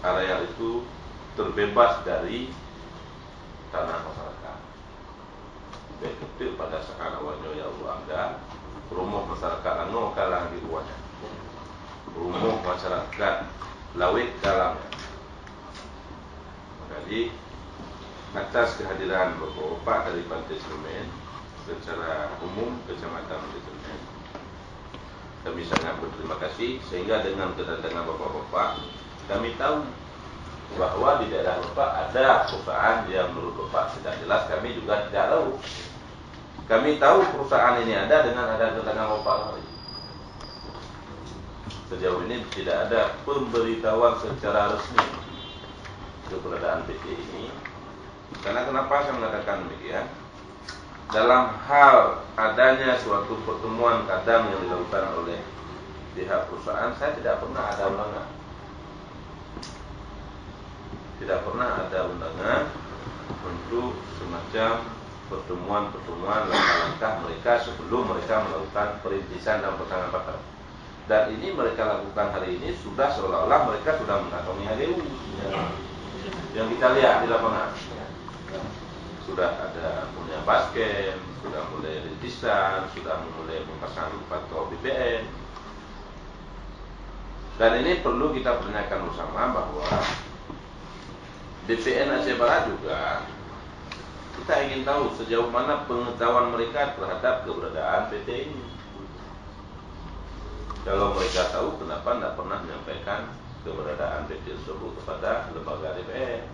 area itu terbebas dari tanah masyarakat. Begitu pada saat awalnya ya Allah Anda, rumah masyarakat Lango kalang di ruangnya, rumah masyarakat Lawit kalangnya. Jadi atas kehadiran Bapak-Bapak dari Pantai Semen secara umum Kecamatan Pantai Semen, kami sangat berterima kasih, sehingga dengan kedatangan Bapak-Bapak kami tahu bahwa di daerah Bapak ada perusahaan yang menurut Bapak tidak jelas, kami juga tidak tahu. Kami tahu perusahaan ini ada dengan ada kedatangan Bapak. Sejauh ini tidak ada pemberitahuan secara resmi keberadaan PT ini. Karena kenapa saya mengatakan demikian? Dalam hal adanya suatu pertemuan kadang yang dilakukan oleh pihak perusahaan, saya tidak pernah ada undangan. Tidak pernah ada undangan untuk semacam pertemuan-pertemuan langkah-langkah mereka sebelum mereka melakukan perintisan dan pertanganan. Dan ini mereka lakukan hari ini sudah seolah-olah mereka sudah mengantongi HGU yang kita lihat di lapangan. Sudah ada punya basket, sudah mulai rintisan, sudah mulai memasang patok BBM. Dan ini perlu kita pertanyakan bersama bahwa BPN Aceh Barat juga kita ingin tahu sejauh mana pengetahuan mereka terhadap keberadaan PT ini. Kalau mereka tahu, kenapa tidak pernah menyampaikan keberadaan PT tersebut kepada lembaga DPR?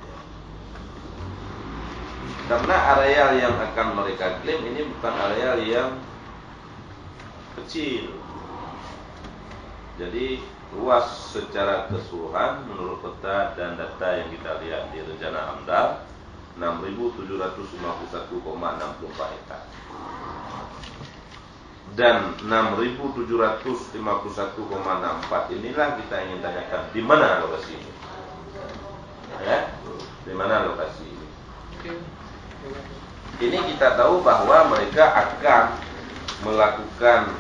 Karena areal yang akan mereka klaim ini bukan areal yang kecil. Jadi luas secara keseluruhan menurut peta dan data yang kita lihat di rencana AMDAL 6.751,64 hektar. Dan 6.751,64 inilah kita ingin tanyakan di mana lokasi ini. Ya, di mana lokasi ini? Ini kita tahu bahwa mereka akan melakukan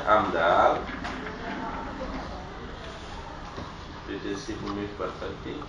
AMDAL, Detensi Bumi Pertanian